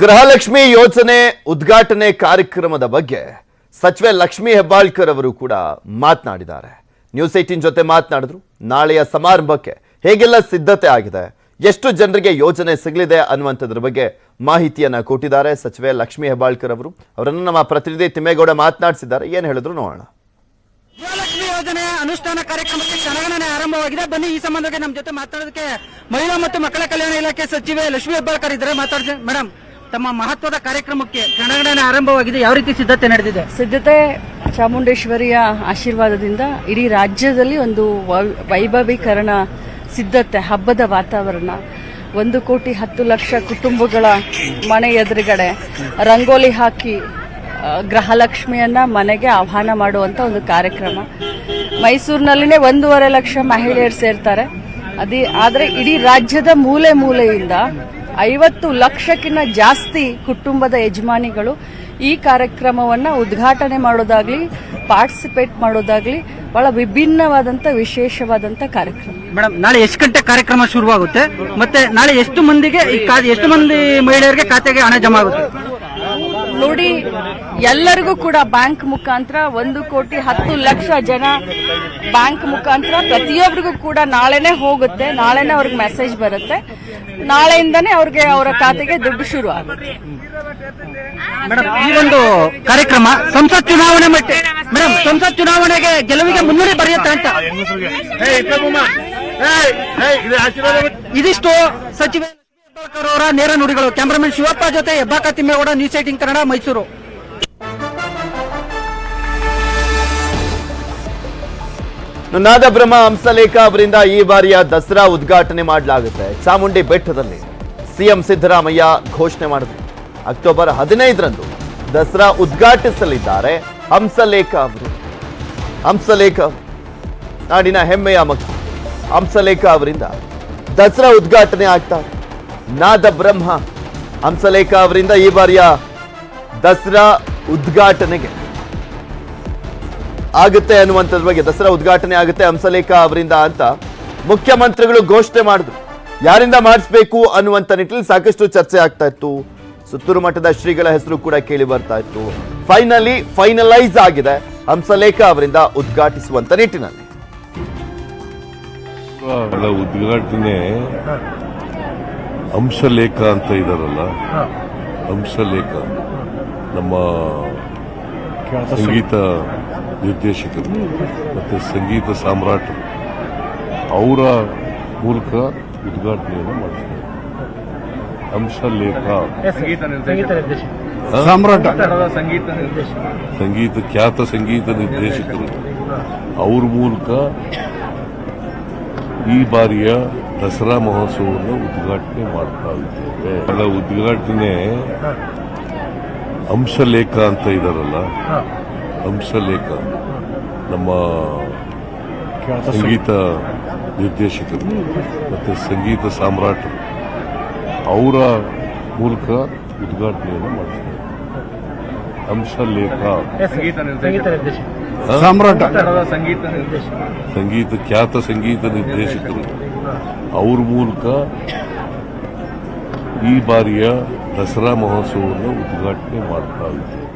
ಗೃಹಲಕ್ಷ್ಮಿ ಯೋಜನೆ ಉದ್ಘಾಟನೆ ಕಾರ್ಯಕ್ರಮದ ಬಗ್ಗೆ ಸಚಿವೆ ಲಕ್ಷ್ಮಿ ಹೆಬ್ಬಾಳ್ಕರ್ ಅವರು ಕೂಡ ಮಾತನಾಡಿದ್ದಾರೆ. ನ್ಯೂಸ್ 18 ಜೊತೆ ಮಾತನಾಡಿದ್ರು. ನಾಳೆಯ ಸಮಾರಂಭಕ್ಕೆ ಹೇಗೆಲ್ಲ ಸಿದ್ಧತೆ ಆಗಿದೆ, ಎಷ್ಟು ಜನರಿಗೆ ಯೋಜನೆ ಸಿಗಲಿದೆ ಅನ್ನುವಂಥದ್ರ ಬಗ್ಗೆ ಮಾಹಿತಿಯನ್ನ ಕೊಟ್ಟಿದ್ದಾರೆ ಸಚಿವೆ ಲಕ್ಷ್ಮಿ ಹೆಬ್ಬಾಳ್ಕರ್ ಅವರು. ಅವರನ್ನು ನಮ್ಮ ಪ್ರತಿನಿಧಿ ತಿಮ್ಮೇಗೌಡ ಮಾತನಾಡಿಸಿದ್ದಾರೆ. ಏನು ಹೇಳಿದ್ರು ನೋಡೋಣ. ಗೃಹಲಕ್ಷ್ಮಿ ಯೋಜನೆಯ ಅನುಷ್ಠಾನ ಕಾರ್ಯಕ್ರಮಕ್ಕೆ ಕ್ಷಣಗಣನೆ ಆರಂಭವಾಗಿದೆ. ಬನ್ನಿ, ಈ ಸಂಬಂಧಕ್ಕೆ ನಮ್ಮ ಜೊತೆ ಮಾತನಾಡೋದಕ್ಕೆ ಮಹಿಳಾ ಮತ್ತು ಮಕ್ಕಳ ಕಲ್ಯಾಣ ಇಲಾಖೆ ಸಚಿವೆ ಲಕ್ಷ್ಮಿ ಹೆಬ್ಬಾಳ್ಕರ್ ಇದ್ದಾರೆ. ಮಾತಾಡ್ತೀನಿ ಮೇಡಮ್, ತಮ್ಮ ಮಹತ್ವದ ಕಾರ್ಯಕ್ರಮಕ್ಕೆ ಕ್ಷಣಗಣನೆ ಆರಂಭವಾಗಿದೆ. ಯಾವ ರೀತಿ ಸಿದ್ಧತೆ ನಡೆದಿದೆ? ಸಿದ್ಧತೆ ಚಾಮುಂಡೇಶ್ವರಿಯ ಆಶೀರ್ವಾದದಿಂದ ಇಡೀ ರಾಜ್ಯದಲ್ಲಿ ಒಂದು ವೈಭವೀಕರಣ ಸಿದ್ಧತೆ, ಹಬ್ಬದ ವಾತಾವರಣ. 1,10,00,000 ಕುಟುಂಬಗಳ ಮನೆ ಎದುರುಗಡೆ ರಂಗೋಲಿ ಹಾಕಿ ಗೃಹಲಕ್ಷ್ಮಿಯನ್ನ ಮನೆಗೆ ಆಹ್ವಾನ ಮಾಡುವಂತ ಒಂದು ಕಾರ್ಯಕ್ರಮ. ಮೈಸೂರಿನಲ್ಲಿನೇ 1.5 ಲಕ್ಷ ಮಹಿಳೆಯರು ಸೇರ್ತಾರೆ. ಆದರೆ ಇಡೀ ರಾಜ್ಯದ ಮೂಲೆ ಮೂಲೆಯಿಂದ 50 ಲಕ್ಷಕ್ಕಿಂತ ಜಾಸ್ತಿ ಕುಟುಂಬದ ಯಜಮಾನಿಗಳು ಈ ಕಾರ್ಯಕ್ರಮವನ್ನ ಉದ್ಘಾಟನೆ ಮಾಡೋದಾಗ್ಲಿ, ಪಾರ್ಟಿಸಿಪೇಟ್ ಮಾಡೋದಾಗ್ಲಿ ಬಹಳ ವಿಭಿನ್ನವಾದಂತ ವಿಶೇಷವಾದಂತ ಕಾರ್ಯಕ್ರಮ. ಮೇಡಮ್, ನಾಳೆ ಎಷ್ಟು ಗಂಟೆ ಕಾರ್ಯಕ್ರಮ ಶುರುವಾಗುತ್ತೆ? ಮತ್ತೆ ನಾಳೆ ಎಷ್ಟು ಮಂದಿ ಮಹಿಳೆಯರಿಗೆ ಖಾತೆಗೆ ಹಣ ಜಮಾ ಆಗುತ್ತೆ? ನೋಡಿ, ಎಲ್ಲರಿಗೂ ಕೂಡ ಬ್ಯಾಂಕ್ ಮುಖಾಂತರ 1,10,00,000 ಜನ ಬ್ಯಾಂಕ್ ಮುಖಾಂತರ ಪ್ರತಿಯೊಬ್ಬರಿಗೂ ಕೂಡ ನಾಳೆನೆ ಹೋಗುತ್ತೆ. ನಾಳೆನೆ ಅವ್ರಿಗೆ ಮೆಸೇಜ್ ಬರುತ್ತೆ. ನಾಳೆಯಿಂದಾನೇ ಅವ್ರಿಗೆ ಅವರ ಖಾತೆಗೆ ದುಡ್ಡು ಶುರು ಆಗುತ್ತೆ. ಮೇಡಮ್, ಈ ಒಂದು ಕಾರ್ಯಕ್ರಮ ಸಂಸತ್ ಚುನಾವಣೆ ಮೇಡಮ್, ಸಂಸತ್ ಚುನಾವಣೆಗೆ ಗೆಲುವಿಗೆ ಮುನ್ನುಡಿ ಬರೆಯುತ್ತೆ ಅಂತ ಇದಿಷ್ಟು ಸಚಿವೆ ಹೆಬ್ಬಾಳ್ಕರ್ ಅವರ ನೇರ ನುಡಿಗಳು. ಕ್ಯಾಮರಾಮನ್ ಶಿವಪ್ಪ ಜೊತೆ ಹೆಬ್ಬಾಕ ತಿಮ್ಮೇಗೌಡ, ನ್ಯೂಸ್ 18 ಕನ್ನಡ, ಮೈಸೂರು. ನಾದಬ್ರಹ್ಮ ಹಂಸಲೇಖ ಅವರಿಂದ ಈ ಬಾರಿಯ ದಸರಾ ಉದ್ಘಾಟನೆ ಮಾಡಲಾಗುತ್ತೆ. ಚಾಮುಂಡಿ ಬೆಟ್ಟದಲ್ಲಿ ಸಿಎಂ ಸಿದ್ದರಾಮಯ್ಯ ಘೋಷಣೆ ಮಾಡಿದರು. ಅಕ್ಟೋಬರ್ 15ರಂದು ದಸರಾ ಉದ್ಘಾಟಿಸಲಿದ್ದಾರೆ ಹಂಸಲೇಖ ಅವರು. ಹಂಸಲೇಖ ನಾಡಿನ ಹೆಮ್ಮೆಯ ಮಗ ಹಂಸಲೇಖ ಅವರಿಂದ ದಸರಾ ಉದ್ಘಾಟನೆ ಆಗ್ತಾರೆ. ನಾದಬ್ರಹ್ಮ ಹಂಸಲೇಖ ಅವರಿಂದ ಈ ಬಾರಿಯ ದಸರಾ ಉದ್ಘಾಟನೆಗೆ ಆಗುತ್ತೆ ಅನ್ನುವಂಥದ್ರ ಬಗ್ಗೆ, ದಸರಾ ಉದ್ಘಾಟನೆ ಆಗುತ್ತೆ ಹಂಸಲೇಖ ಅವರಿಂದ ಅಂತ ಮುಖ್ಯಮಂತ್ರಿಗಳು ಘೋಷಣೆ ಮಾಡಿದ್ರು. ಯಾರಿಂದ ಮಾಡಿಸ್ಬೇಕು ಅನ್ನುವಂಥ ನಿಟ್ಟಿನಲ್ಲಿ ಸಾಕಷ್ಟು ಚರ್ಚೆ ಆಗ್ತಾ ಇತ್ತು. ಸುತ್ತೂರು ಮಠದ ಶ್ರೀಗಳ ಹೆಸರು ಕೂಡ ಕೇಳಿ ಬರ್ತಾ ಇತ್ತು. ಫೈನಲೈಸ್ ಆಗಿದೆ ಹಂಸಲೇಖ ಅವರಿಂದ ಉದ್ಘಾಟಿಸುವಂತ ನಿಟ್ಟಿನಲ್ಲಿ. ಉದ್ಘಾಟನೆ ಹಂಸಲೇಖ ಅಂತ ಇದಾರಲ್ಲ, ಹಂಸಲೇಖ ನಮ್ಮ ಸಂಗೀತ ನಿರ್ದೇಶಕರು ಮತ್ತೆ ಸಂಗೀತ ಸಾಮ್ರಾಟರು, ಅವರ ಮೂಲಕ ಉದ್ಘಾಟನೆಯನ್ನು ಮಾಡ್ತಾರೆ. ಹಂಸಲೇಖ ಸಾಮ್ರಾಟ, ಖ್ಯಾತ ಸಂಗೀತ ನಿರ್ದೇಶಕರು, ಅವ್ರ ಮೂಲಕ ಈ ಬಾರಿಯ ದಸರಾ ಮಹೋತ್ಸವವನ್ನು ಉದ್ಘಾಟನೆ ಮಾಡ್ತಾ ಇದ್ದೇವೆ. ಉದ್ಘಾಟನೆ ಹಂಸಲೇಖ ಅಂತ ಇದಾರಲ್ಲ, ಹಂಸಲೇಖ ನಮ್ಮ ಸಂಗೀತ ನಿರ್ದೇಶಕರು ಮತ್ತೆ ಸಂಗೀತ ಸಾಮ್ರಾಟರು, ಅವರ ಮೂಲಕ ಉದ್ಘಾಟನೆಯನ್ನು ಮಾಡ್ತಾರೆ. ಹಂಸಲೇಖ ಸಾಮ್ರಾಟ, ಖ್ಯಾತ ಸಂಗೀತ ನಿರ್ದೇಶಕರು, ಅವ್ರ ಮೂಲಕ ಈ ಬಾರಿಯ ದಸರಾ ಮಹೋತ್ಸವವನ್ನು ಉದ್ಘಾಟನೆ ಮಾಡ್ತಾ ಇದ್ದೇವೆ.